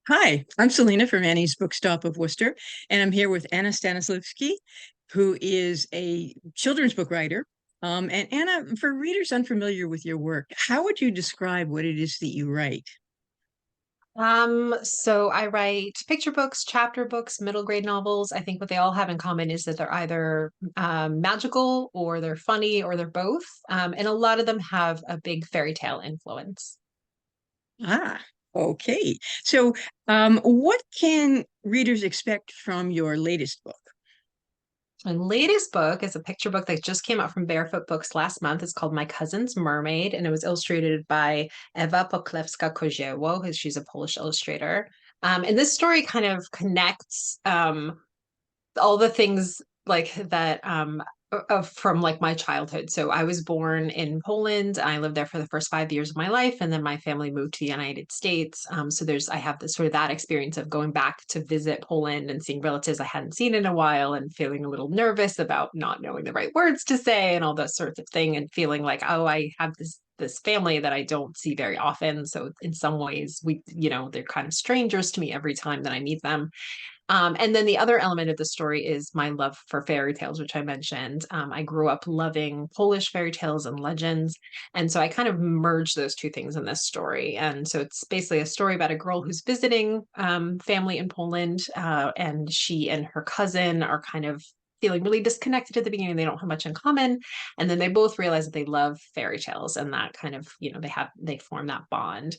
Hi, I'm Selena from Annie's Bookstop of Worcester, and I'm here with Anna Staniszewski, who is a children's book writer. And Anna, for readers unfamiliar with your work, how would you describe what it is that you write? So I write picture books, chapter books, middle grade novels. I think what they all have in common is that they're either magical or they're funny or they're both. And a lot of them have a big fairy tale influence. Ah, okay. So, what can readers expect from your latest book? My latest book is a picture book that just came out from Barefoot Books last month. It's called My Cousin's Mermaid, and it was illustrated by Ewa Poklewska-Kozieło. She's a Polish illustrator. And this story kind of connects all the things like that from like my childhood. So I was born in Poland. I lived there for the first 5 years of my life, and then my family moved to the United States. So I have this sort of that experience of going back to visit Poland and seeing relatives I hadn't seen in a while, and feeling a little nervous about not knowing the right words to say and all that sorts of thing, and feeling like, oh, I have this family that I don't see very often. So in some ways, they're kind of strangers to me every time that I meet them. And then the other element of the story is my love for fairy tales, which I mentioned. I grew up loving Polish fairy tales and legends. And so I kind of merged those two things in this story. And so it's basically a story about a girl who's visiting family in Poland, and she and her cousin are kind of feeling really disconnected at the beginning. They don't have much in common. And then they both realize that they love fairy tales, and that kind of, they form that bond.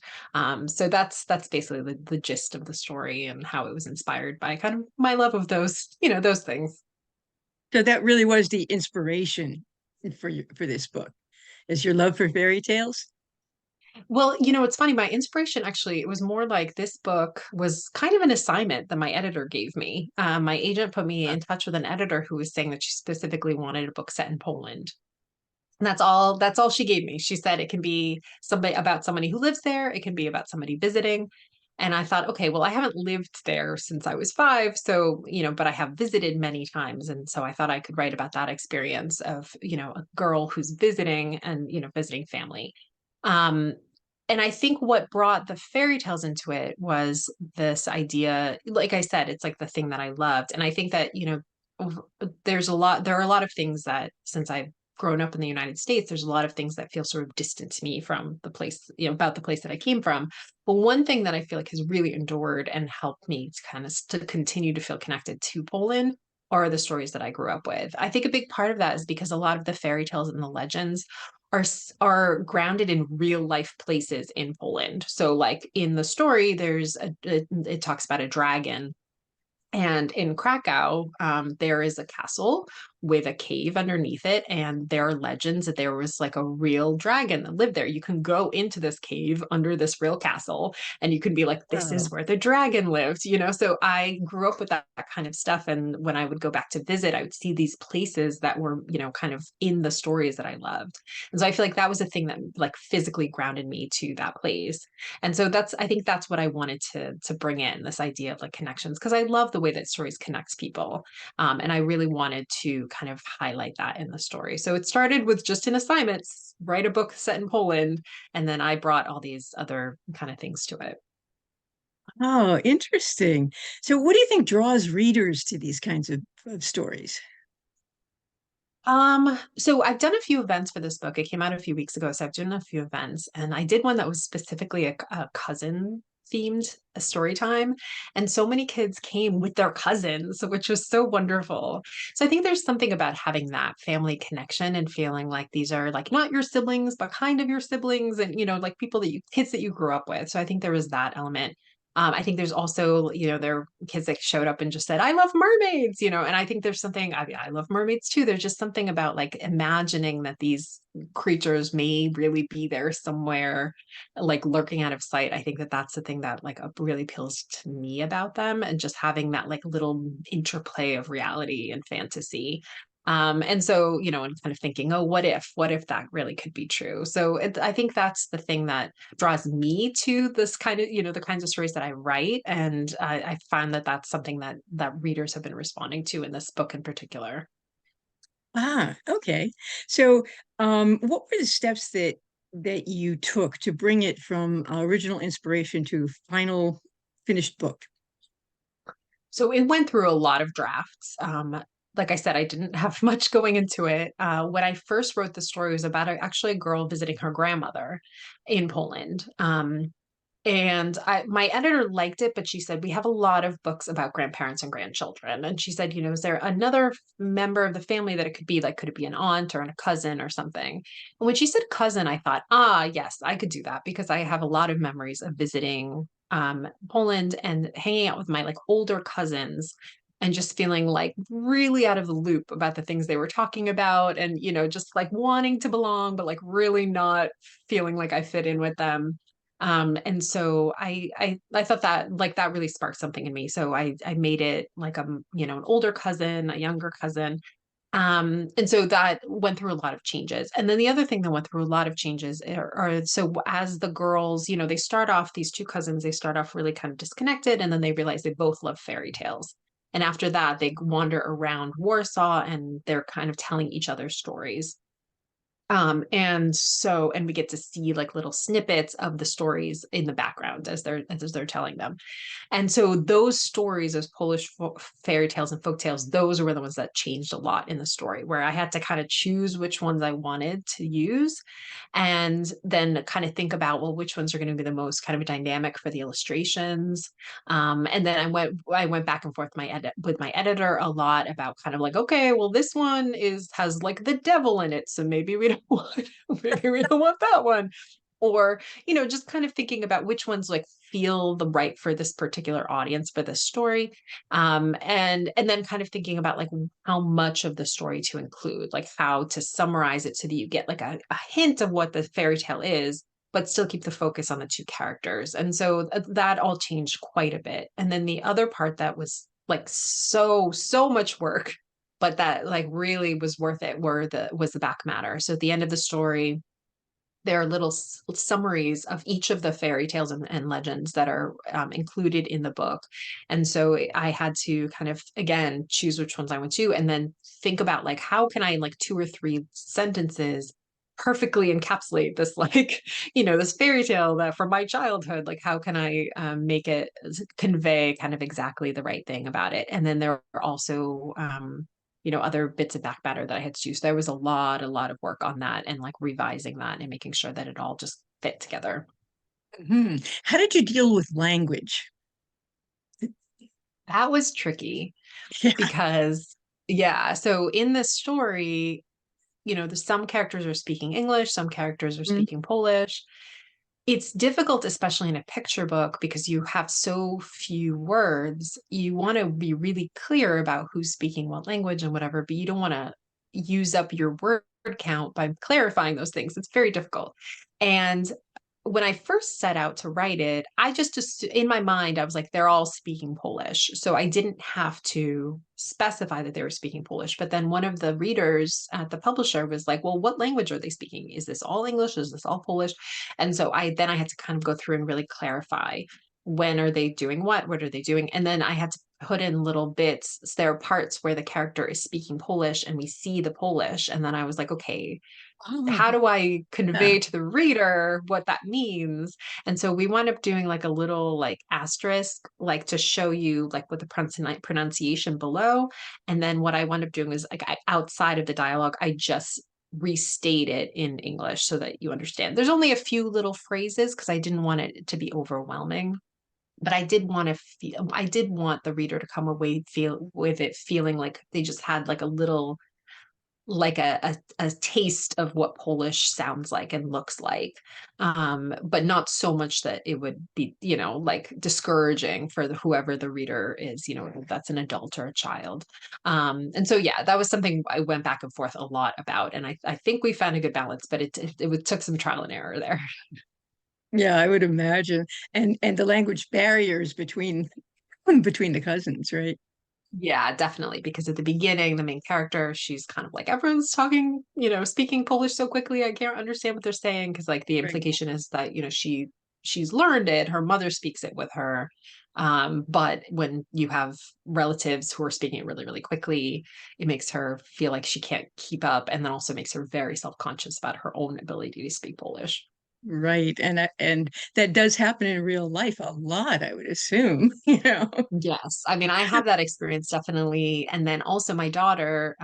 So that's basically the gist of the story and how it was inspired by kind of my love of those things. So that really was the inspiration for this book, is your love for fairy tales? Well, it's funny. My inspiration actually, it was more like this book was kind of an assignment that my editor gave me. My agent put me in touch with an editor who was saying that she specifically wanted a book set in Poland. And that's all she gave me. She said it can be somebody about somebody who lives there, it can be about somebody visiting. And I thought, okay, well, I haven't lived there since I was 5, so, but I have visited many times. And so I thought I could write about that experience of, a girl who's visiting and, visiting family. Um, and I think what brought the fairy tales into it was this idea, like I said, it's like the thing that I loved. And I think that, there are a lot of things that since I've grown up in the United States, there's a lot of things that feel sort of distant to me from the place, about the place that I came from. But one thing that I feel like has really endured and helped me to kind of to continue to feel connected to Poland are the stories that I grew up with. I think a big part of that is because a lot of the fairy tales and the legends are grounded in real life places in Poland. So like in the story, it talks about a dragon, and in Krakow, there is a castle with a cave underneath it. And there are legends that there was like a real dragon that lived there. You can go into this cave under this real castle, and you can be like, this is Oh. where the dragon lived. So I grew up with that kind of stuff. And when I would go back to visit, I would see these places that were, kind of in the stories that I loved. And so I feel like that was a thing that like physically grounded me to that place. And so I think that's what I wanted to bring in, this idea of like connections, because I love the way that stories connects people. And I really wanted to kind of highlight that in the story. So it started with just an assignment, write a book set in Poland, and then I brought all these other kind of things to it. Oh, interesting. So what do you think draws readers to these kinds of stories? So I've done a few events for this book. It came out a few weeks ago, so I've done a few events, and I did one that was specifically a cousin themed a story time, and so many kids came with their cousins, which was so wonderful. So I think there's something about having that family connection and feeling like these are like not your siblings but kind of your siblings, and like people that you kids that you grew up with. So I think there was that element. I think there's also, there are kids that showed up and just said, I love mermaids. And I think there's something, I love mermaids too. There's just something about like imagining that these creatures may really be there somewhere, like lurking out of sight. I think that that's the thing that like really appeals to me about them, and just having that like little interplay of reality and fantasy. And so, and kind of thinking, oh, what if that really could be true? So I think that's the thing that draws me to this kind of, the kinds of stories that I write. And I find that that's something that readers have been responding to in this book in particular. Ah, okay. So, what were the steps that you took to bring it from original inspiration to final finished book? So it went through a lot of drafts. Like I said, I didn't have much going into it. When I first wrote the story, it was about actually a girl visiting her grandmother in Poland. And my editor liked it, but she said, we have a lot of books about grandparents and grandchildren. And she said, is there another member of the family that it could be? Like, could it be an aunt or a cousin or something? And when she said cousin, I thought, yes, I could do that because I have a lot of memories of visiting Poland and hanging out with my like older cousins and just feeling like really out of the loop about the things they were talking about and, just like wanting to belong, but like really not feeling like I fit in with them. And so I thought that like that really sparked something in me. So I made it like an older cousin, a younger cousin. And so that went through a lot of changes. And then the other thing that went through a lot of changes are so as the girls, they start off, these two cousins, they start off really kind of disconnected, and then they realize they both love fairy tales. And after that, they wander around Warsaw and they're kind of telling each other stories. And we get to see like little snippets of the stories in the background as they're telling them. And so those stories, those Polish fairy tales and folk tales, those were the ones that changed a lot in the story, where I had to kind of choose which ones I wanted to use and then kind of think about, well, which ones are going to be the most kind of dynamic for the illustrations. And then I went back and forth with my editor a lot about kind of like, okay, well, this one has like the devil in it, so maybe we don't want maybe we don't want that one. Or just kind of thinking about which ones like feel the right for this particular audience for this story. And then kind of thinking about like how much of the story to include, like how to summarize it so that you get like a hint of what the fairy tale is, but still keep the focus on the two characters. And so that all changed quite a bit. And then the other part that was like so much work, but that like really was worth it was the back matter. So at the end of the story, there are little summaries of each of the fairy tales and legends that are included in the book. And so I had to kind of, again, choose which ones I went to and then think about like, how can I in like 2 or 3 sentences perfectly encapsulate this, like, this fairy tale that from my childhood, like, how can I make it convey kind of exactly the right thing about it? And then there are also, other bits of back matter that I had to do. So there was a lot of work on that and like revising that and making sure that it all just fit together. How did you deal with language? That was tricky Yeah. because, yeah. So in this story, some characters are speaking English, some characters are Mm. speaking Polish. It's difficult, especially in a picture book, because you have so few words. You want to be really clear about who's speaking what language and whatever, but you don't want to use up your word count by clarifying those things. It's very difficult. And when I first set out to write it, I just in my mind, I was like, they're all speaking Polish. So I didn't have to specify that they were speaking Polish. But then one of the readers at the publisher was like, well, what language are they speaking? Is this all English? Is this all Polish? And so I had to kind of go through and really clarify, when are they doing what? What are they doing? And then I had to put in little bits. So there are parts where the character is speaking Polish and we see the Polish. And then I was like, okay, Oh, how do I yeah. convey to the reader what that means? And so we wound up doing like a little like asterisk, like to show you like what the pronunciation below. And then what I wound up doing was like outside of the dialogue, I just restate it in English so that you understand. There's only a few little phrases because I didn't want it to be overwhelming. But I did want the reader to come away feel with it feeling like they just had like a little like a taste of what Polish sounds like and looks like, but not so much that it would be, like discouraging for whoever the reader is, that's an adult or a child. And so, yeah, that was something I went back and forth a lot about. And I think we found a good balance, but it took some trial and error there. Yeah, I would imagine. And the language barriers between between the cousins, right? Yeah, definitely. Because at the beginning, the main character, she's kind of like, everyone's talking, speaking Polish so quickly, I can't understand what they're saying. Because like the Right. implication is that, she's learned it, her mother speaks it with her. But when you have relatives who are speaking it really, really quickly, it makes her feel like she can't keep up, and then also makes her very self-conscious about her own ability to speak Polish. Right. And that does happen in real life a lot, I would assume, you know. Yes. I mean, I have that experience definitely. And then also my daughter,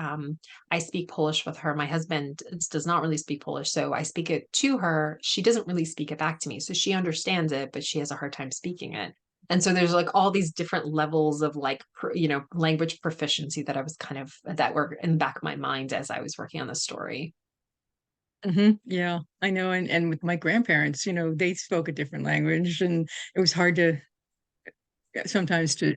I speak Polish with her. My husband does not really speak Polish. So I speak it to her. She doesn't really speak it back to me. So she understands it, but she has a hard time speaking it. And so there's like all these different levels of like, language proficiency that I was kind of that were in the back of my mind as I was working on the story. Yeah, I know. And with my grandparents, they spoke a different language, and it was hard to sometimes to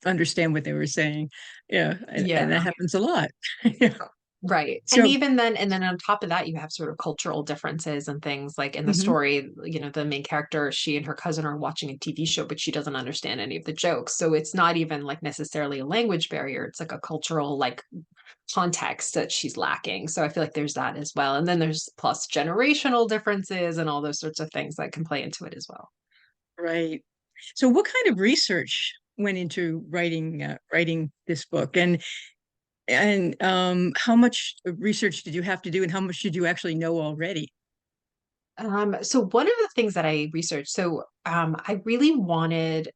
understand what they were saying. Yeah, and that Yeah. happens a lot. Yeah. Right. And So, even then, and then on top of that, you have sort of cultural differences and things like in the mhm. story, the main character, she and her cousin are watching a TV show, but she doesn't understand any of the jokes. So it's not even like necessarily a language barrier. It's like a cultural like context that she's lacking. So I feel like there's that as well. And then there's plus generational differences and all those sorts of things that can play into it as well. Right. So, what kind of research went into writing this book, and how much research did you have to do, and how much did you actually know already? So one of the things that I researched, I really wanted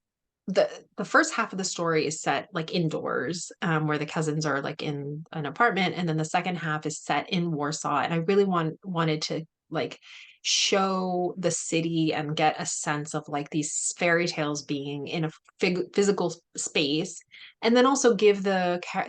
the first half of the story is set like indoors, where the cousins are like in an apartment, and then the second half is set in Warsaw. And I really wanted to like show the city and get a sense of like these fairy tales being in a physical space, and then also give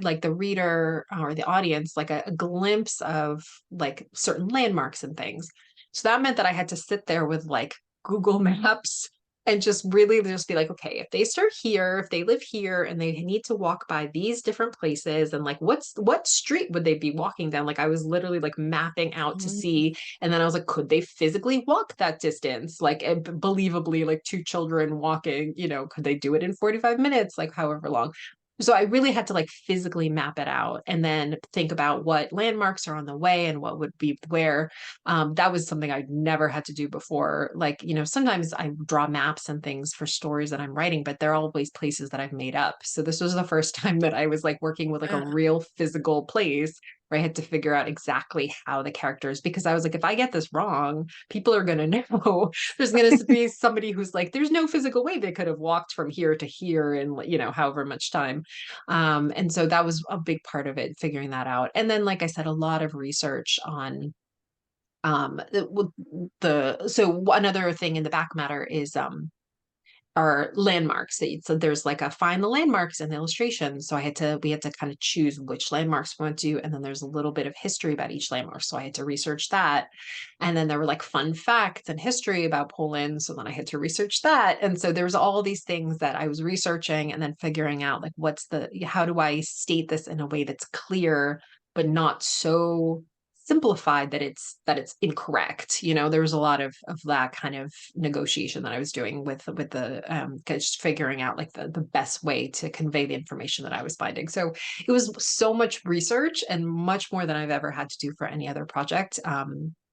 like the reader or the audience like a glimpse of like certain landmarks and things. So that meant that I had to sit there with like Google Maps and just really just be like, okay, if they start here, if they live here and they need to walk by these different places, and like what street would they be walking down? Like I was literally like mapping out to Mm. see. And then I was like, could they physically walk that distance? Like believably, like two children walking, could they do it in 45 minutes, like however long? So I really had to like physically map it out and then think about what landmarks are on the way and what would be where. That was something I'd never had to do before. Like, sometimes I draw maps and things for stories that I'm writing, but they're always places that I've made up. So this was the first time that I was like working with like a Ah, real physical place where I had to figure out exactly how the characters, because I was like, if I get this wrong, people are going to know. There's going to be somebody who's like, there's no physical way they could have walked from here to here in, however much time. And so that was a big part of it, figuring that out. And then, like I said, a lot of research on so another thing in the back matter is are landmarks. So there's like a find the landmarks in the illustration. So we had to kind of choose which landmarks we want to do, and then there's a little bit of history about each landmark. So I had to research that, and then there were like fun facts and history about Poland. So then I had to research that, and so there was all these things that I was researching, and then figuring out like how do I state this in a way that's clear but not so simplified that it's incorrect. There was a lot of that kind of negotiation that I was doing with the just figuring out like the best way to convey the information that I was finding. So it was so much research and much more than I've ever had to do for any other project.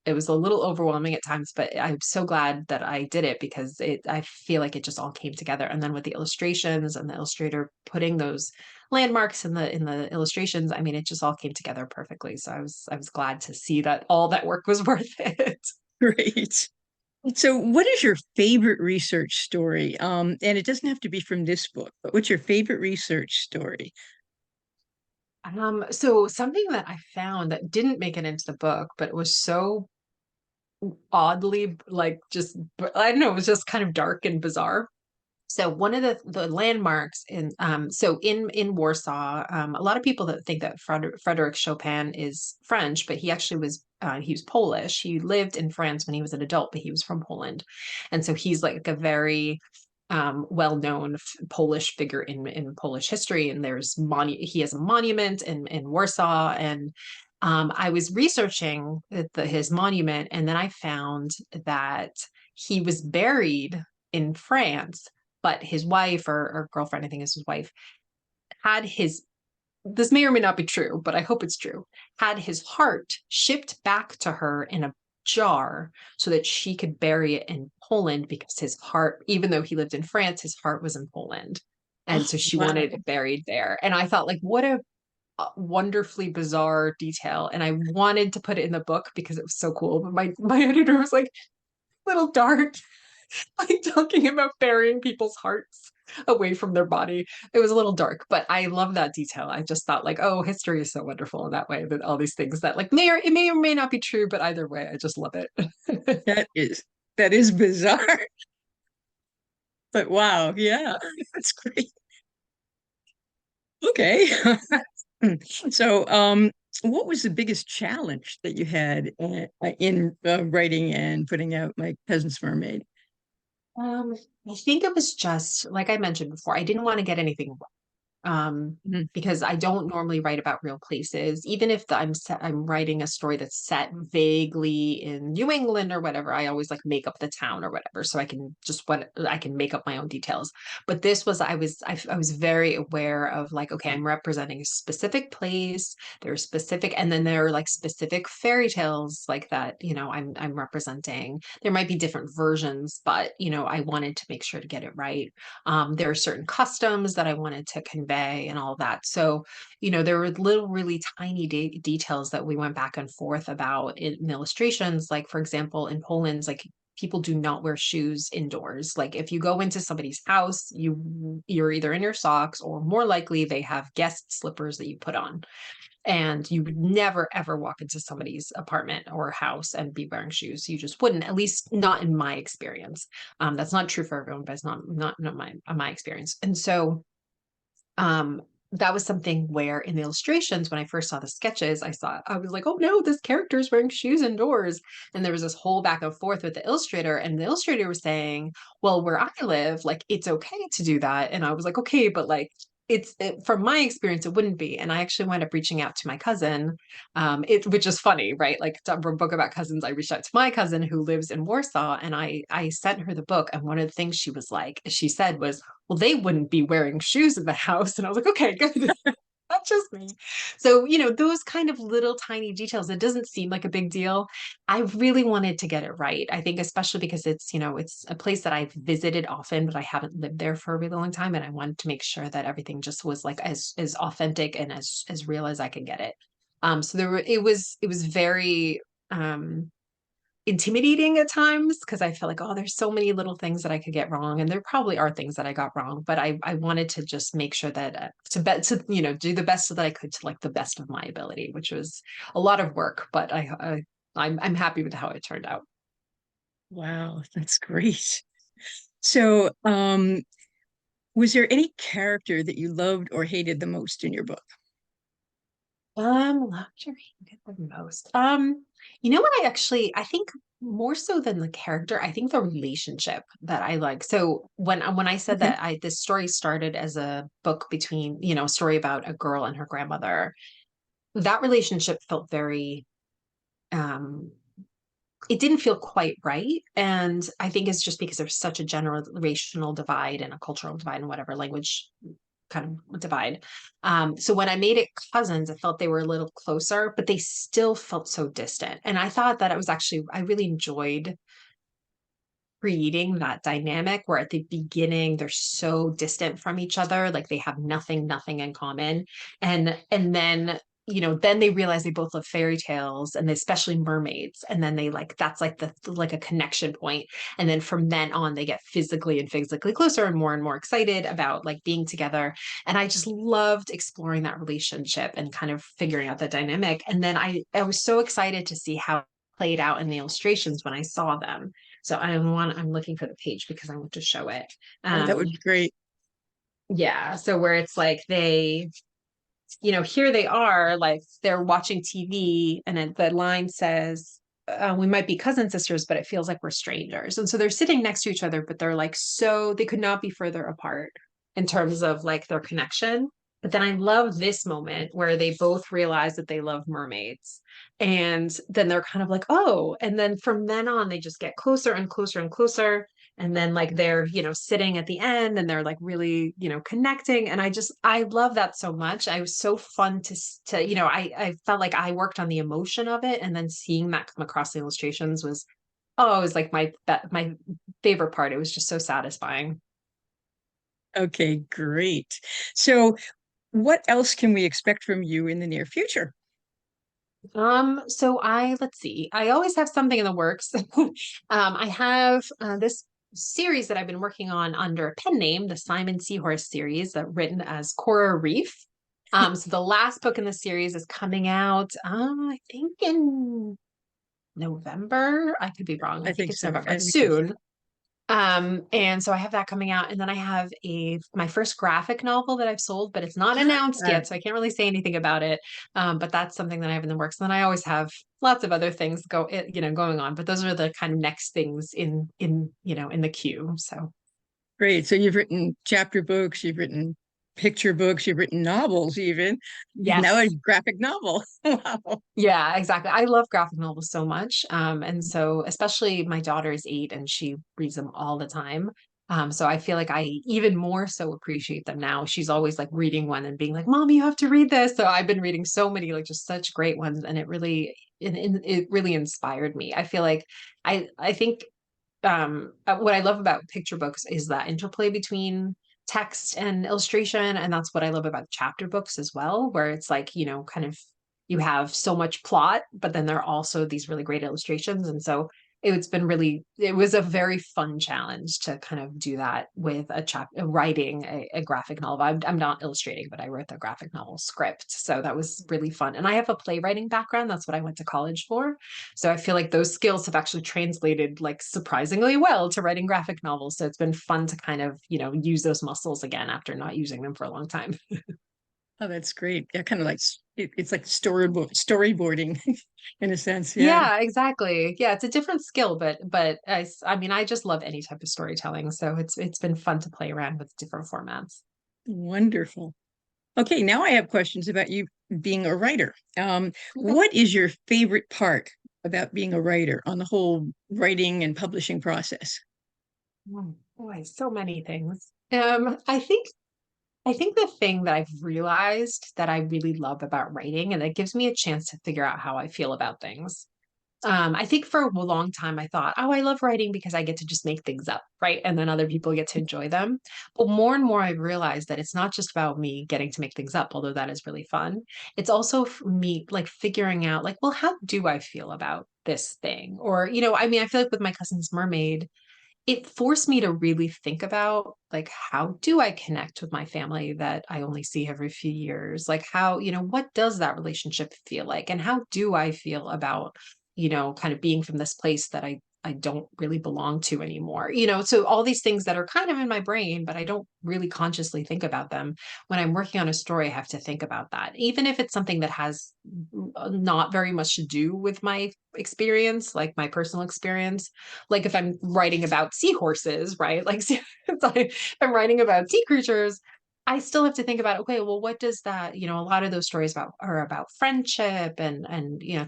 It was a little overwhelming at times, but I'm so glad that I did it because I feel like it just all came together. And then with the illustrations and the illustrator putting those landmarks in the illustrations, I mean, it just all came together perfectly. So I was glad to see that all that work was worth it. great. So, what is your favorite research story? And it doesn't have to be from this book, but what's your favorite research story? So something that I found that didn't make it into the book, but it was so oddly like just I don't know, it was just kind of dark and bizarre. So one of the landmarks in Warsaw, a lot of people that think that Frederick Chopin is French, but he was Polish. He lived in France when he was an adult, but he was from Poland, and so he's like a very well-known Polish figure in Polish history. And he has a monument in Warsaw, and I was researching his monument, and then I found that he was buried in France, but his wife or girlfriend, I think is his wife, had his this may or may not be true, but I hope it's true, had his heart shipped back to her in a jar so that she could bury it in Poland because his heart, even though he lived in France, his heart was in Poland. And Oh, so she wow. wanted it buried there. And I thought, like, what a wonderfully bizarre detail. And I wanted to put it in the book because it was so cool. But my editor was like, little dark, like talking about burying people's hearts away from their body. It was a little dark, but I love that detail. I just thought like, oh, history is so wonderful in that way, that all these things that like may or may not be true, but either way, I just love it. That is bizarre. But wow, yeah, that's great. Okay. So, what was the biggest challenge that you had in writing and putting out My Cousin's Mermaid? Um, I think it was just like I mentioned before, I didn't want to get anything um Mhm. because I don't normally write about real places. Even if I'm writing a story that's set vaguely in New England or whatever, I always like make up the town or whatever, so I can just what I can make up my own details. But this was I was very aware of like, okay, I'm representing a specific place. There's specific, and then there are like specific fairy tales like that. I'm representing. There might be different versions, but I wanted to make sure to get it right. There are certain customs that I wanted to convey and all that. So, there were little, really tiny details that we went back and forth about in illustrations. Like, for example, in Poland, like people do not wear shoes indoors. Like if you go into somebody's house, you're either in your socks or more likely they have guest slippers that you put on. And you would never ever walk into somebody's apartment or house and be wearing shoes. You just wouldn't, at least not in my experience. That's not true for everyone, but it's not my experience. And so um that was something where in the illustrations, when I first saw the sketches, I was like, oh no, this character is wearing shoes indoors. And there was this whole back and forth with the illustrator, and the illustrator was saying, well, where I live, like it's okay to do that. And I was like, okay, but like from my experience, it wouldn't be. And I actually wound up reaching out to my cousin, which is funny, right? Like for a book about cousins, I reached out to my cousin who lives in Warsaw, and I sent her the book. And one of the things she said was, well, they wouldn't be wearing shoes in the house. And I was like, okay, good. Not just me. So, those kind of little tiny details, it doesn't seem like a big deal. I really wanted to get it right. I think, especially because it's a place that I've visited often, but I haven't lived there for a really long time. And I wanted to make sure that everything just was like as authentic and as real as I could get it. So it was very, intimidating at times because I felt like, oh, there's so many little things that I could get wrong, and there probably are things that I got wrong, but I wanted to just make sure that do the best so that I could to like the best of my ability, which was a lot of work, but I'm happy with how it turned out. Wow, that's great. So, was there any character that you loved or hated the most in your book? Loved or hated the most. What I think more so than the character, I think the relationship that I like. So when I said Okay. that this story started as a book between, a story about a girl and her grandmother, that relationship felt very um it didn't feel quite right. And I think it's just because there's such a generational divide and a cultural divide and whatever language kind of divide. So when I made it cousins, I felt they were a little closer, but they still felt so distant. And I thought that I really enjoyed creating that dynamic where at the beginning they're so distant from each other, like they have nothing in common. And then then they realize they both love fairy tales, and especially mermaids, and then they like that's like the like a connection point. And then from then on they get physically closer and more excited about like being together. And I just loved exploring that relationship and kind of figuring out the dynamic. And then I was so excited to see how it played out in the illustrations when I saw them. So I'm looking for the page because I want to show it. Oh, that would be great. Yeah. So where it's like here they are, like they're watching TV, and then the line says, we might be cousin sisters, but it feels like we're strangers. And so they're sitting next to each other, but they're like, so they could not be further apart in terms of like their connection. But then I love this moment where they both realize that they love mermaids. And then they're kind of like, oh, and then from then on, they just get closer and closer and closer. And then like they're sitting at the end, and they're like really connecting. And I love that so much. I was so fun to I felt like I worked on the emotion of it, and then seeing that come across the illustrations was, oh, it was like my favorite part. It was just so satisfying. Okay, great. So, what else can we expect from you in the near future? So let's see. I always have something in the works. I have this series that I've been working on under a pen name, the Simon Seahorse series, written as Cora Reef. So the last book in the series is coming out, I think in November. I could be wrong. I I think think it's so. November I think that's soon. And so I have that coming out, and then I have my first graphic novel that I've sold, but it's not announced uh, yet, so I can't really say anything about it. But that's something that I have in the works. And then I always have lots of other things going on, but those are the kind of next things in the queue. So great. So you've written chapter books, you've written picture books, you've written novels, even now a yes. graphic novel. Wow. Yeah, exactly. I love graphic novels so much. And so especially my daughter is 8 and she reads them all the time. So I feel like I even more so appreciate them now. She's always like reading one and being like, Mom, you have to read this. So I've been reading so many, like just such great ones. And it really inspired me. I feel like I think what I love about picture books is that interplay between text and illustration. And that's what I love about chapter books as well, where it's like, kind of you have so much plot, but then there are also these really great illustrations. And so it was a very fun challenge to kind of do that with writing a graphic novel. I'm not illustrating, but I wrote the graphic novel script. So that was really fun. And I have a playwriting background. That's what I went to college for. So I feel like those skills have actually translated like surprisingly well to writing graphic novels. So it's been fun to kind of, use those muscles again after not using them for a long time. Oh, that's great. Yeah, kind of like it's like storyboarding in a sense. Yeah. Yeah, exactly. Yeah, it's a different skill, but I mean, I just love any type of storytelling. So it's been fun to play around with different formats. Wonderful. Okay, now I have questions about you being a writer. What is your favorite part about being a writer on the whole writing and publishing process? Oh, boy, so many things. I think the thing that I've realized that I really love about writing, and it gives me a chance to figure out how I feel about things. I think for a long time I thought, oh, I love writing because I get to just make things up, right? And then other people get to enjoy them. But more and more I've realized that it's not just about me getting to make things up, although that is really fun. It's also for me like figuring out like, well, how do I feel about this thing? Or, I mean, I feel like with my cousin's mermaid, it forced me to really think about like how do I connect with my family that I only see every few years? Like how, what does that relationship feel like? And how do I feel about, kind of being from this place that I don't really belong to anymore. So all these things that are kind of in my brain, but I don't really consciously think about them. When I'm working on a story, I have to think about that. Even if it's something that has not very much to do with my experience, like my personal experience, like if I'm writing about seahorses, right? Like if I'm writing about sea creatures, I still have to think about, okay, well, what does that, a lot of those stories are about friendship and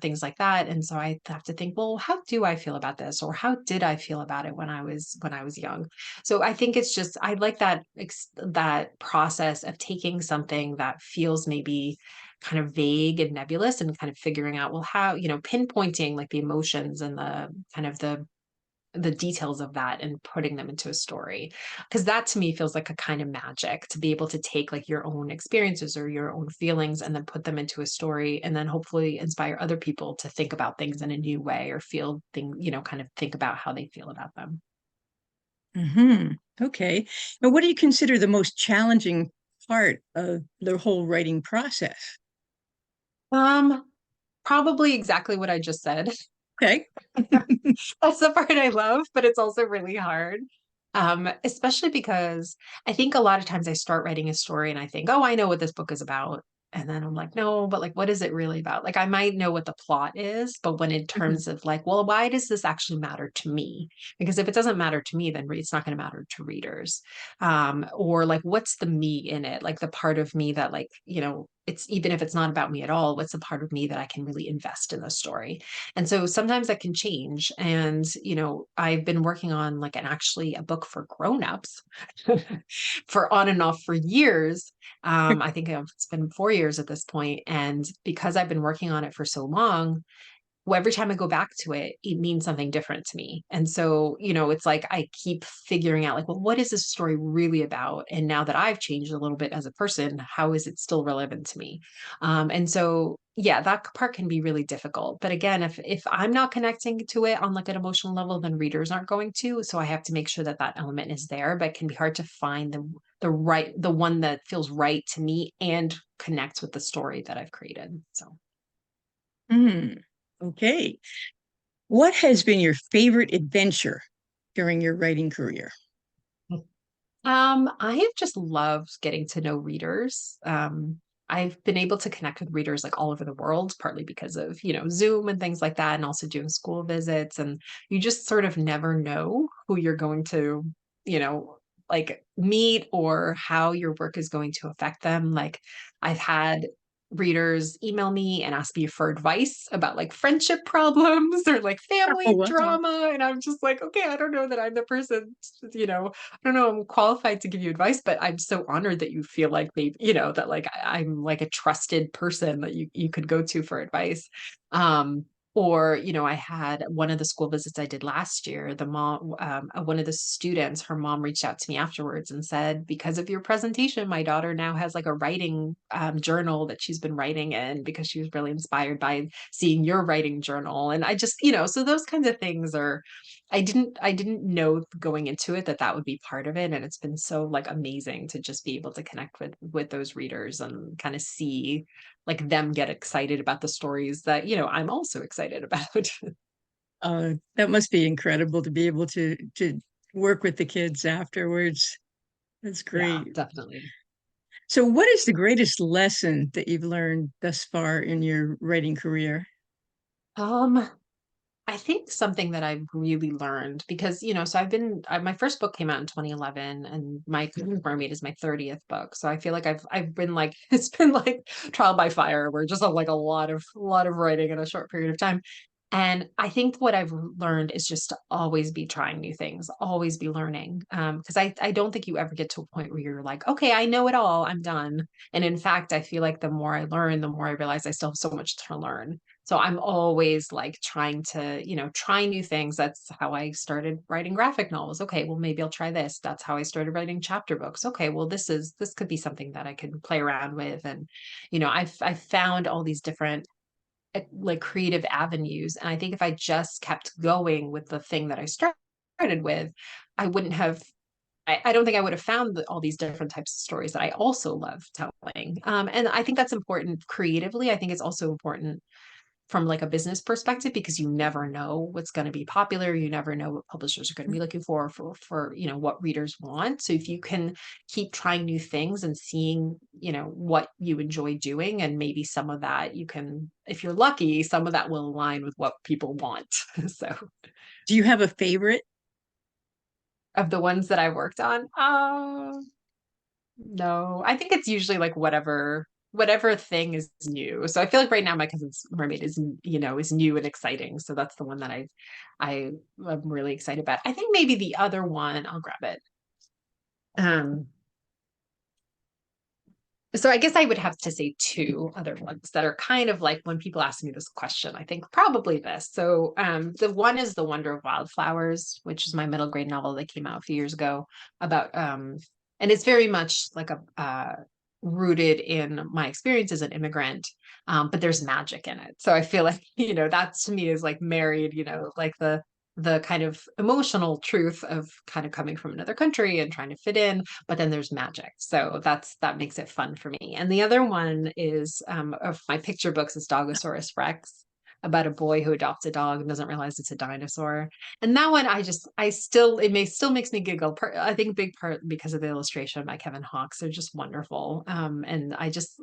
things like that. And so I have to think, well, how do I feel about this? Or how did I feel about it when I was young? So I think it's just I like that process of taking something that feels maybe kind of vague and nebulous and kind of figuring out, well, how, pinpointing like the emotions and the kind of the details of that and putting them into a story, because that to me feels like a kind of magic to be able to take like your own experiences or your own feelings and then put them into a story and then hopefully inspire other people to think about things in a new way or feel things, kind of think about how they feel about them. Hmm. Okay. Now, what do you consider the most challenging part of the whole writing process? um Probably exactly what I just said. Okay. That's the part I love, but it's also really hard. Especially because I think a lot of times I start writing a story and I think, oh, I know what this book is about. And then I'm like, no, but like, what is it really about? Like, I might know what the plot is, but when in Mhm. terms of like, well, why does this actually matter to me? Because if it doesn't matter to me, then it's not going to matter to readers. Or like, what's the me in it? Like the part of me that like, it's even if it's not about me at all, what's the part of me that I can really invest in the story? And so sometimes that can change. And, I've been working on like actually a book for grown-ups for on and off for years. It's been 4 years at this point. And because I've been working on it for so long, well, every time I go back to it, it means something different to me. And so, it's like I keep figuring out, like, well, what is this story really about? And now that I've changed a little bit as a person, how is it still relevant to me? And so, yeah, that part can be really difficult. But again, if I'm not connecting to it on like an emotional level, then readers aren't going to. So I have to make sure that that element is there. But it can be hard to find the one that feels right to me and connects with the story that I've created. So. Hmm. Okay. What has been your favorite adventure during your writing career? I have just loved getting to know readers. I've been able to connect with readers like all over the world, partly because of, Zoom and things like that, and also doing school visits. And you just sort of never know who you're going to, you know, like meet or how your work is going to affect them. Like I've had readers email me and ask me for advice about like friendship problems or like Oh, family wow. drama. And I'm just like, okay, I don't know that I'm the person, I don't know, I'm qualified to give you advice, but I'm so honored that you feel like maybe, that like I'm like a trusted person that you could go to for advice. Um, or, I had one of the school visits I did last year, the mom, one of the students, her mom reached out to me afterwards and said, because of your presentation, my daughter now has like a writing journal that she's been writing in because she was really inspired by seeing your writing journal. And I just, so those kinds of things are, I didn't know going into it that that would be part of it, and it's been so like amazing to just be able to connect with those readers and kind of see like them get excited about the stories that I'm also excited about. That must be incredible to be able to work with the kids afterwards. That's Yeah, great. definitely. So, what is the greatest lesson that you've learned thus far in your writing career? um I think something that I've really learned because, so my first book came out in 2011 and my Cousin's Mermaid is my 30th book. So I feel like I've been like, it's been like trial by fire where just like a lot of writing in a short period of time. And I think what I've learned is just to always be trying new things, always be learning. Because I don't think you ever get to a point where you're like, okay, I know it all, I'm done. And in fact, I feel like the more I learn, the more I realize I still have so much to learn. So I'm always like trying to, try new things. That's how I started writing graphic novels. Okay, well maybe I'll try this. That's how I started writing chapter books. Okay, well this could be something that I could play around with. And I've found all these different like creative avenues. And I think if I just kept going with the thing that I started with, I wouldn't have I don't think I would have found all these different types of stories that I also love telling. And I think that's important creatively. I think it's also important from like a business perspective because you never know what's going to be popular, you never know what publishers are going to be looking for what readers want. So if you can keep trying new things and seeing what you enjoy doing, and maybe some of that you can, if you're lucky, some of that will align with what people want. So Do you have a favorite? of the ones that I worked on, no, I think it's usually like whatever thing is new. So I feel like right now my cousin's mermaid is new and exciting. So that's the one that I'm really excited about. I think maybe the other one, I'll grab it. Um, so I guess I would have to say two other ones that are kind of like when people ask me this question, I think probably this. So the one is The Wonder of Wildflowers, which is my middle grade novel that came out a few years ago about and it's very much like a rooted in my experience as an immigrant. But there's magic in it. So I feel like, that to me is like married, like the kind of emotional truth of kind of coming from another country and trying to fit in, but then there's magic. So that makes it fun for me. And the other one is of my picture books is Dogosaurus Rex, about a boy who adopts a dog and doesn't realize it's a dinosaur. And that one, it still makes me giggle. I think big part because of the illustration by Kevin Hawkes. They're just wonderful. And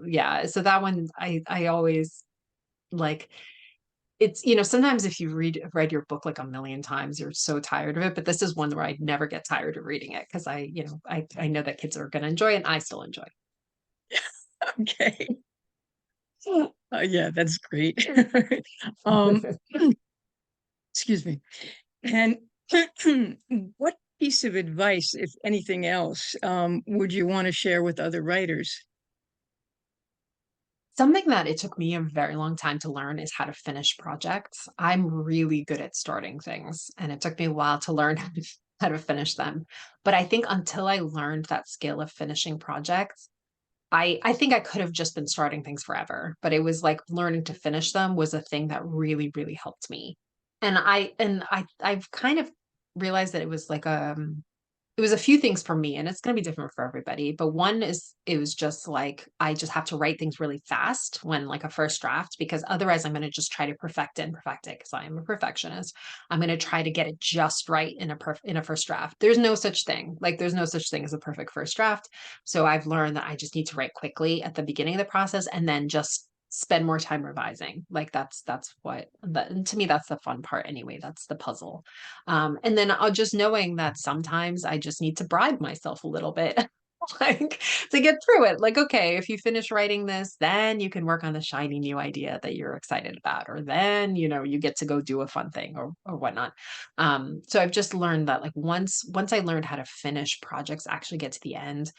yeah. So that one, I always like it's sometimes if you read your book like a million times you're so tired of it, but this is one where I never get tired of reading it because I know that kids are going to enjoy it and I still enjoy Okay. Yeah, that's great. Um, it. excuse me. And what piece of advice, if anything else, would you want to share with other writers? Something that it took me a very long time to learn is how to finish projects. I'm really good at starting things, and it took me a while to learn how to finish them. But I think until I learned that skill of finishing projects, I think I could have just been starting things forever, but it was like learning to finish them was a thing that really, really helped me. I've kind of realized that it was a few things for me, and it's going to be different for everybody. But one is it was just like I just have to write things really fast when like a first draft, because otherwise I'm going to just try to perfect it because I am a perfectionist. I'm going to try to get it just right in a first draft. There's no such thing. Like there's no such thing as a perfect first draft. So I've learned that I just need to write quickly at the beginning of the process and then just spend more time revising. Like that's what that to me that's the fun part anyway. That's the puzzle. And then I'll just knowing that sometimes I just need to bribe myself a little bit. Like to get through it. Like, okay, if you finish writing this, then you can work on the shiny new idea that you're excited about, or then, you get to go do a fun thing or whatnot. So I've just learned that like once I learned how to finish projects, actually get to the end,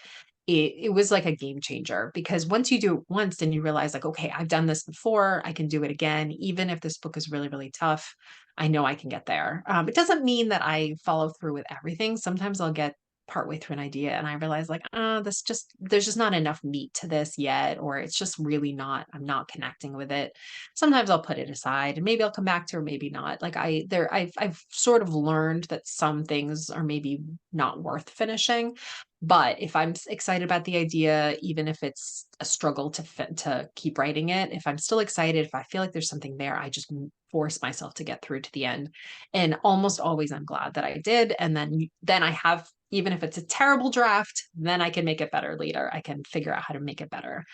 it was like a game changer, because once you do it once, then you realize like, okay, I've done this before, I can do it again. Even if this book is really, really tough, I know I can get there. It doesn't mean that I follow through with everything. Sometimes I'll get partway through an idea and I realize like, there's just not enough meat to this yet, or it's just really not, I'm not connecting with it. Sometimes I'll put it aside and maybe I'll come back to, or maybe not. Like I've sort of learned that some things are maybe not worth finishing. But if I'm excited about the idea, even if it's a struggle to keep writing it, if I'm still excited, if I feel like there's something there, I just force myself to get through to the end. And almost always I'm glad that I did. And then I have, even if it's a terrible draft, then I can make it better later. I can figure out how to make it better.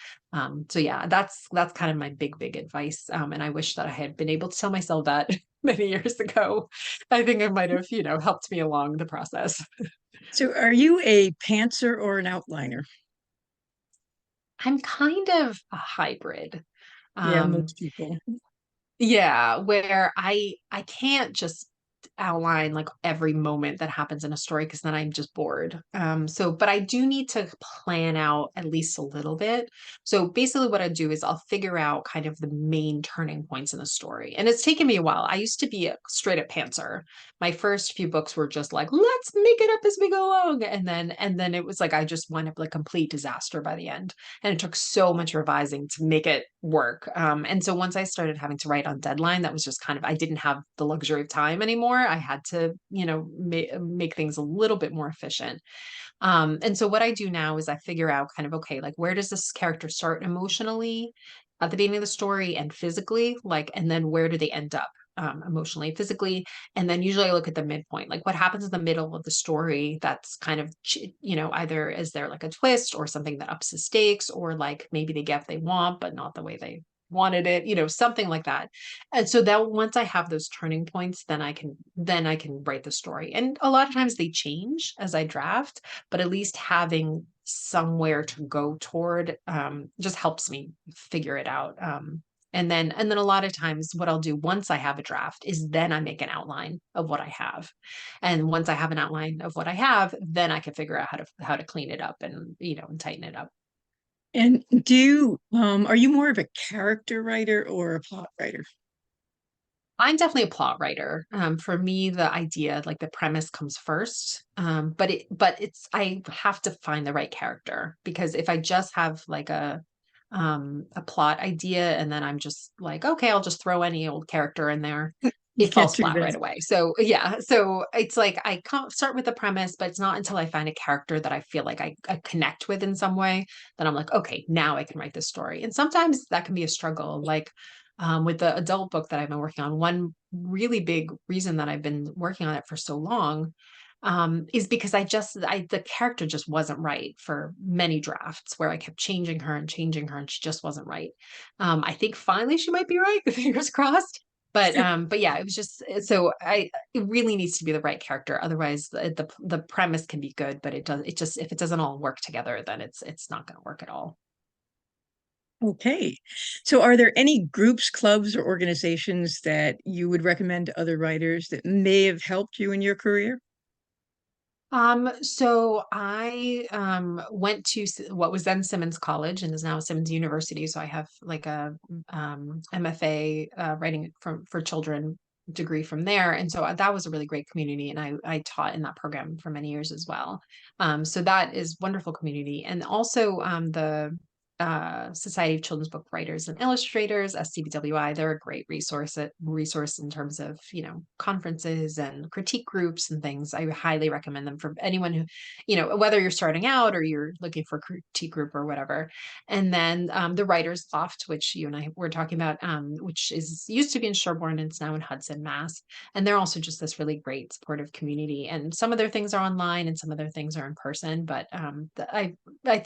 So yeah, that's kind of my big advice. And I wish that I had been able to tell myself that many years ago. I think it might have, helped me along the process. So are you a pantser or an outliner? I'm kind of a hybrid. Yeah, Um, most people. yeah, where I can't just outline like every moment that happens in a story, because then I'm just bored. So but I do need to plan out at least a little bit. So basically what I do is I'll figure out kind of the main turning points in the story. And it's taken me a while. I used to be a straight up pantser. My first few books were just like, let's make it up as we go along. And then it was like I just wound up like complete disaster by the end. And it took so much revising to make it work. And so once I started having to write on deadline, that was just kind of, I didn't have the luxury of time anymore. I had to, make things a little bit more efficient. And so what I do now is I figure out kind of, okay, like where does this character start emotionally at the beginning of the story and physically, like, and then where do they end up? Emotionally, physically, and then usually I look at the midpoint, like what happens in the middle of the story. That's kind of, either is there like a twist or something that ups the stakes, or like maybe they get what they want, but not the way they wanted it, something like that. And so that once I have those turning points, then I can write the story. And a lot of times they change as I draft, but at least having somewhere to go toward just helps me figure it out. And then a lot of times what I'll do once I have a draft is then I make an outline of what I have. And once I have an outline of what I have, then I can figure out how to clean it up and and tighten it up. And are you more of a character writer or a plot writer? I'm definitely a plot writer. For me, the idea, like the premise comes first. But I have to find the right character, because if I just have like a plot idea and then I'm just like, okay, I'll just throw any old character in there, You it can't falls do flat that. right away. So yeah, so it's like I can't start with the premise, but it's not until I find a character that I feel like I connect with in some way that I'm like, okay, now I can write this story. And sometimes that can be a struggle. Like with the adult book that I've been working on, one really big reason that I've been working on it for so long is because the character just wasn't right for many drafts, where I kept changing her, and she just wasn't right. I think finally she might be right. Fingers crossed. But yeah, it was just it really needs to be the right character. Otherwise, the premise can be good, but it just if it doesn't all work together, then it's not going to work at all. Okay. So are there any groups, clubs, or organizations that you would recommend to other writers that may have helped you in your career? So I went to what was then Simmons College and is now Simmons University. So I have like a MFA writing from for children degree from there. And so that was a really great community. And I taught in that program for many years as well. So that is wonderful community. And also the Society of Children's Book Writers and Illustrators, SCBWI, they're a great resource in terms of, conferences and critique groups and things. I highly recommend them for anyone who, whether you're starting out or you're looking for a critique group or whatever. And then the Writers Loft, which you and I were talking about, which is used to be in Sherborne and it's now in Hudson, Mass. And they're also just this really great supportive community. And some of their things are online and some of their things are in person. But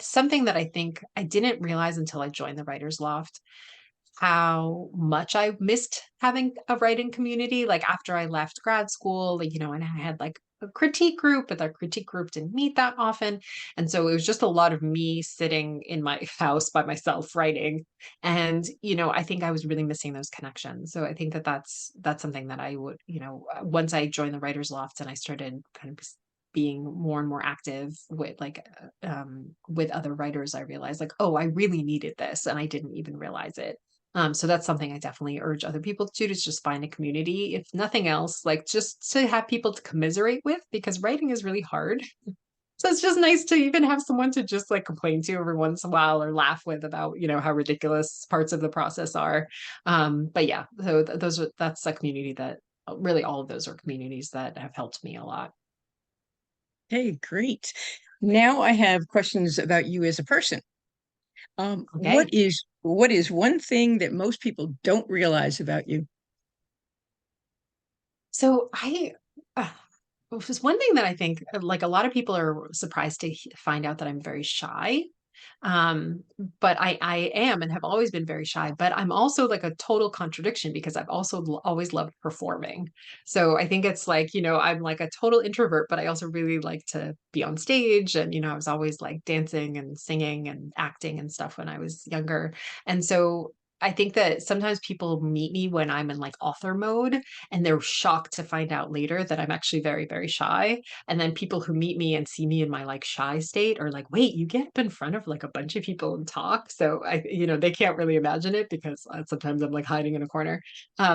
something that I think I didn't realize until I joined the Writers Loft how much I missed having a writing community. Like after I left grad school, like, and I had like a critique group, but that critique group didn't meet that often. And so it was just a lot of me sitting in my house by myself writing. And, I think I was really missing those connections. So I think that that's something that I would, once I joined the Writers Loft and I started kind of being more and more active with other writers, I realized like, oh, I really needed this and I didn't even realize it. So that's something I definitely urge other people to do, to just find a community, if nothing else, like just to have people to commiserate with, because writing is really hard. So it's just nice to even have someone to just like complain to every once in a while or laugh with about, how ridiculous parts of the process are. But yeah, so that's a community that really all of those are communities that have helped me a lot. Hey, great. Now I have questions about you as a person. What Okay. is one thing that most people don't realize about you? So uh, was one thing that I think like a lot of people are surprised to find out that I'm very shy. Um, but I am and have always been very shy, but I'm also like a total contradiction because I've also always loved performing. So I think it's like, I'm like a total introvert, but I also really like to be on stage. And, I was always like dancing and singing and acting and stuff when I was younger. And so I think that sometimes people meet me when I'm in like author mode and they're shocked to find out later that I'm actually very, very shy. And then people who meet me and see me in my like shy state are like, wait, you get up in front of like a bunch of people and talk. So they can't really imagine it because sometimes I'm like hiding in a corner.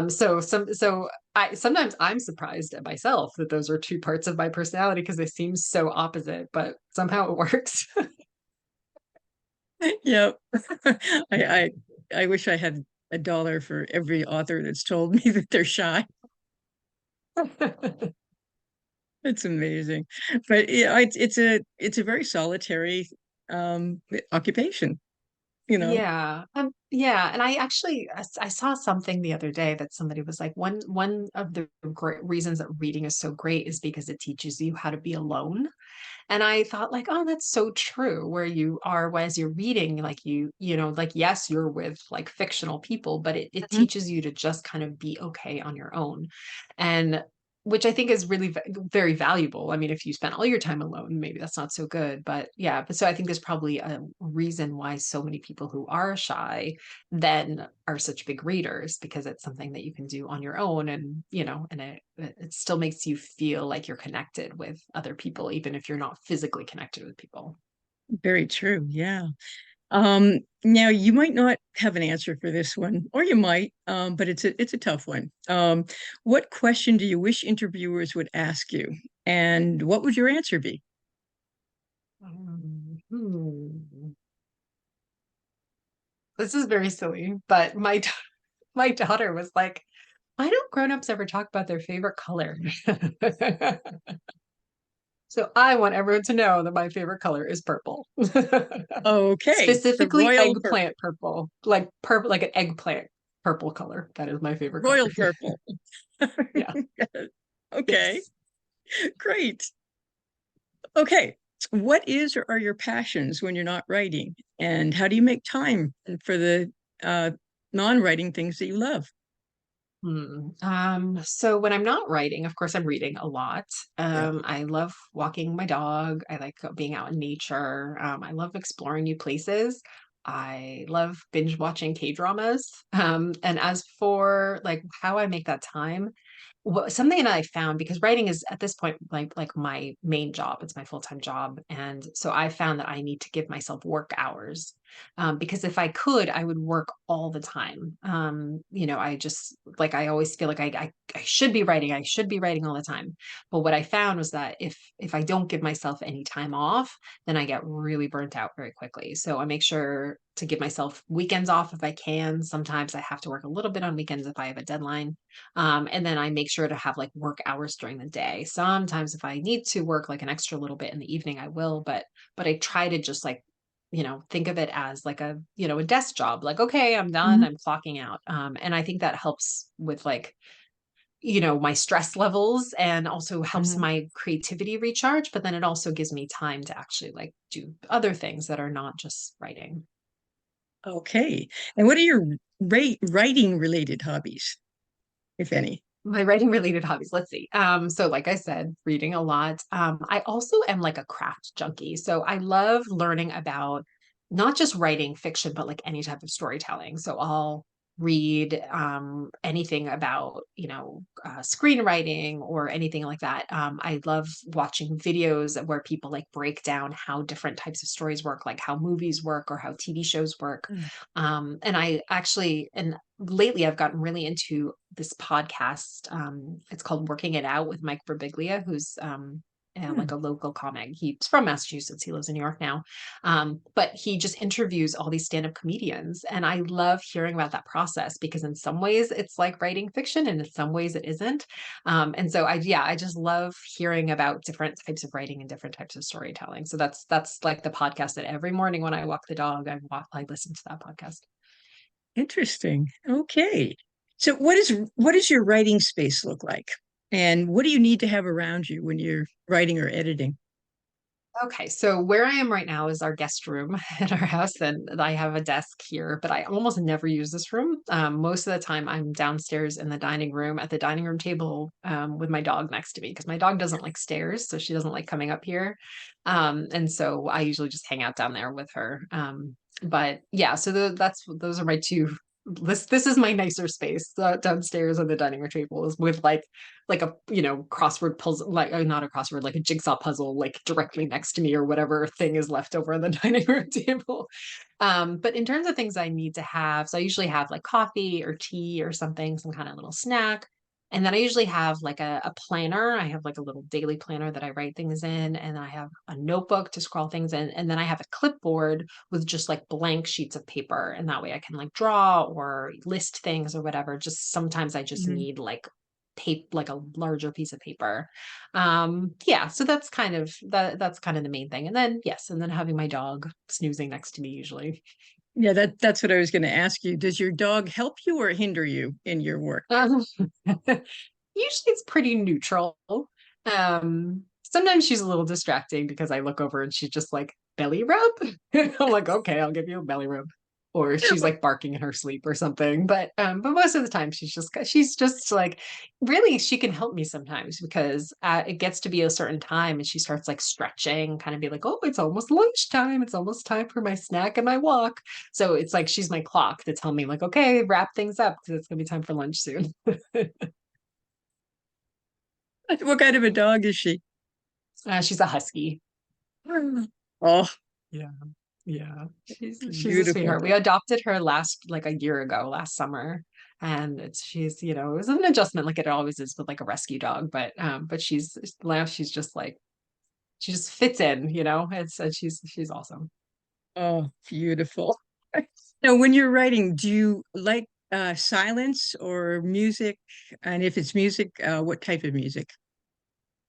So I sometimes I'm surprised at myself that those are two parts of my personality because they seem so opposite, but somehow it works. Yep. I I wish I had a dollar for every author that's told me that they're shy. It's amazing. But yeah, it's a very solitary occupation, you know. Yeah, and I actually I saw something the other day that somebody was like one of the great reasons that reading is so great is because it teaches you how to be alone. And I thought like, oh, that's so true. Where you are as you're reading, like like yes, you're with like fictional people, but it Mhm. teaches you to just kind of be okay on your own. And which I think is really very valuable. I mean, if you spend all your time alone, maybe that's not so good. But yeah, but so I think there's probably a reason why so many people who are shy then are such big readers because it's something that you can do on your own and and it still makes you feel like you're connected with other people even if you're not physically connected with people. Very true. Yeah. Now you might not have an answer for this one, or you might, but it's a tough one. What question do you wish interviewers would ask you, and what would your answer be? Hmm. This is very silly, but my daughter was like, why don't grown-ups ever talk about their favorite color? So I want everyone to know that my favorite color is purple. Okay, the Specifically royal eggplant purple, like an eggplant purple color. That is my favorite color. royal purple. Yeah. Okay, Yes. great. Okay, what is or are your passions when you're not writing, and how do you make time for the uh, non-writing things that you love? So when I'm not writing, of course, I'm reading a lot. Yeah. I love walking my dog. I like being out in nature. I love exploring new places. I love binge watching K-dramas. And as for like how I make that time, something that I found, because writing is at this point like my main job, it's my full-time job. And so I found that I need to give myself work hours. Because if I could, I would work all the time. I just like I always feel like I should be writing, I should be writing all the time. But what I found was that if I don't give myself any time off, then I get really burnt out very quickly. So I make sure to give myself weekends off if I can. Sometimes I have to work a little bit on weekends if I have a deadline. And then I make sure to have like work hours during the day. Sometimes if I need to work like an extra little bit in the evening, I will, but I try to just like, think of it as like a desk job. Like, okay, I'm done, Mhm. I'm clocking out. And I think that helps with like, my stress levels, and also helps Mhm. my creativity recharge, but then it also gives me time to actually like do other things that are not just writing. Okay. And what are your writing related hobbies, if any? My writing related hobbies, let's see. So like I said, reading a lot. I also am like a craft junkie. So I love learning about not just writing fiction, but like any type of storytelling. So I'll read anything about, screenwriting or anything like that. I love watching videos where people like break down how different types of stories work, like how movies work or how TV shows work. Mm. And lately I've gotten really into this podcast. It's called Working It Out with Mike Birbiglia, who's like Hmm. a local comic. He's from Massachusetts. He lives in New York now. But he just interviews all these stand-up comedians. And I love hearing about that process because in some ways it's like writing fiction and in some ways it isn't. And so I just love hearing about different types of writing and different types of storytelling. So that's like the podcast that every morning when I walk the dog, I listen to that podcast. Interesting. Okay. So what does your writing space look like? And what do you need to have around you when you're writing or editing? Okay, so where I am right now is our guest room at our house, and I have a desk here, but I almost never use this room. Most of the time, I'm downstairs in the dining room at the dining room table with my dog next to me because my dog doesn't like stairs, so she doesn't like coming up here. And so I usually just hang out down there with her. But yeah, so those are my two. This is my nicer space downstairs on the dining room table is with like a crossword puzzle, like not a crossword, like a jigsaw puzzle like directly next to me or whatever thing is left over on the dining room table. But in terms of things I need to have, so I usually have like coffee or tea or something, some kind of little snack. And then I usually have like a planner. I have like a little daily planner that I write things in, and I have a notebook to scrawl things in, and then I have a clipboard with just like blank sheets of paper, and that way I can like draw or list things or whatever. Just sometimes I just Mhm. need like a larger piece of paper. Yeah, so that's kind of the main thing. And then yes, and then having my dog snoozing next to me usually. Yeah, that's what I was going to ask you. Does your dog help you or hinder you in your work? Usually it's pretty neutral. Sometimes she's a little distracting because I look over and she's just like belly rub. I'm like, okay, I'll give you a belly rub. Or she's like barking in her sleep or something. But most of the time she's just like really she can help me sometimes because it gets to be a certain time and she starts like stretching, kind of be like, oh, it's almost lunchtime. It's almost time for my snack and my walk. So it's like she's my clock to tell me like, okay, wrap things up because it's gonna be time for lunch soon. What kind of a dog is she? She's a husky. Oh, Yeah. Yeah. She's a beautiful. sweetheart. We adopted her like a year ago, last summer. And it was an adjustment like it always is with like a rescue dog, but she's just like she just fits in, she's awesome. Oh, beautiful. Now, when you're writing, do you like silence or music? And if it's music, what type of music?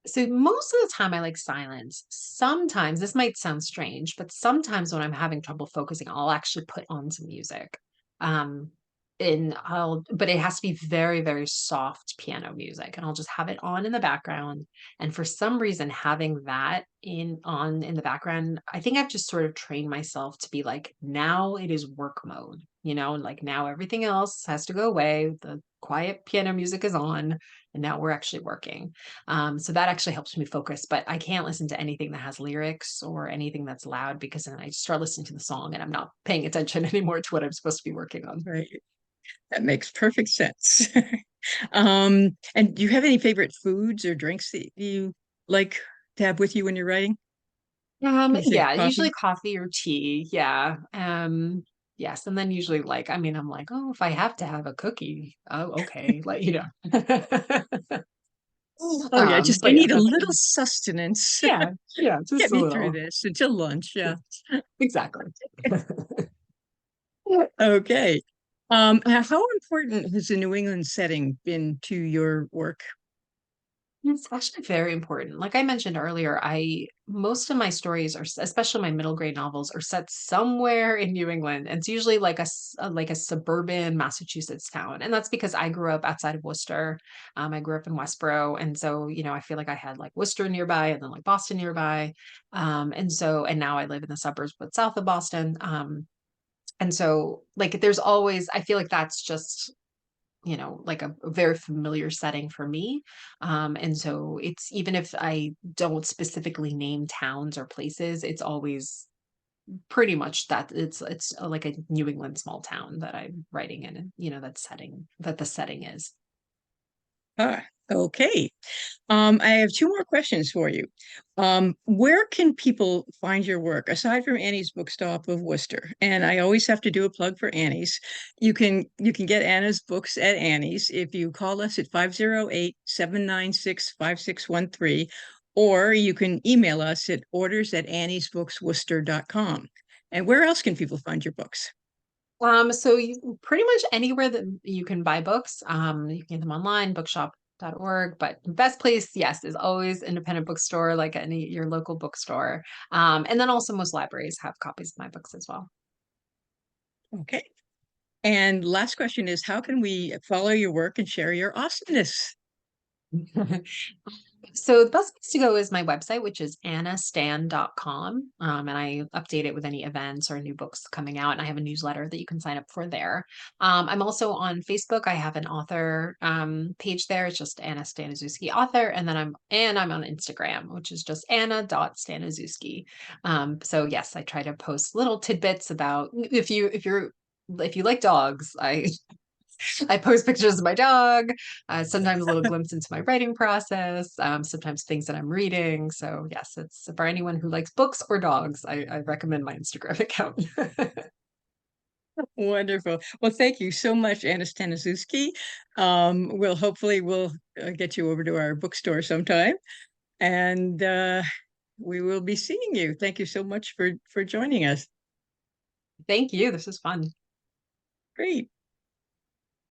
So most of the time I like silence. Sometimes this might sound strange, but sometimes when I'm having trouble focusing, I'll actually put on some music. Um, but it has to be very, very soft piano music, and I'll just have it on in the background. And for some reason, having that in the background, I think I've just sort of trained myself to be like, now it is work mode, like now everything else has to go away. The quiet piano music is on, and now we're actually working. So that actually helps me focus, but I can't listen to anything that has lyrics or anything that's loud because then I start listening to the song and I'm not paying attention anymore to what I'm supposed to be working on. Right. That makes perfect sense. And do you have any favorite foods or drinks that you like to have with you when you're writing? Can you say Yeah, usually coffee? coffee or tea. Yeah. Yes. And then usually like, I mean, I'm like, oh, if I have to have a cookie, oh, okay. Like, Oh yeah, just I but yeah, need a little sustenance. yeah, just Get a me through little. this until lunch. Yeah. Exactly. Okay. How important has the New England setting been to your work? It's actually very important. Like I mentioned earlier, I most of my stories are, especially my middle grade novels, are set somewhere in New England. And it's usually like like a suburban Massachusetts town, and that's because I grew up outside of Worcester. I grew up in Westboro, and so I feel like I had like Worcester nearby, and then like Boston nearby, and now I live in the suburbs, but south of Boston. And so like there's always I feel like that's just like a very familiar setting for me. And so it's even if I don't specifically name towns or places, it's always pretty much that it's like a New England small town that I'm writing in, and that the setting is. Ah, okay. I have two more questions for you. Where can people find your work aside from Annie's Bookstop of Worcester? And I always have to do a plug for Annie's. You can get Anna's books at Annie's if you call us at 508-796-5613, or you can email us at orders@anniesbooksworcester.com. And where else can people find your books? So you pretty much anywhere that you can buy books, you can get them online, bookshop.org, but the best place, yes, is always independent bookstore, like any your local bookstore. And then also most libraries have copies of my books as well. Okay. And last question is, how can we follow your work and share your awesomeness? So the best place to go is my website, which is annastan.com. And I update it with any events or new books coming out. And I have a newsletter that you can sign up for there. I'm also on Facebook. I have an author page there. It's just Anna Staniszewski author. And then I'm on Instagram, which is just anna.staniszewski. So yes, I try to post little tidbits about if you like dogs, I post pictures of my dog, sometimes a little glimpse into my writing process, sometimes things that I'm reading. So, yes, it's for anyone who likes books or dogs. I recommend my Instagram account. Wonderful. Well, thank you so much, Anna Staniszewski. We'll get you over to our bookstore sometime, and we will be seeing you. Thank you so much for joining us. Thank you. This is fun. Great.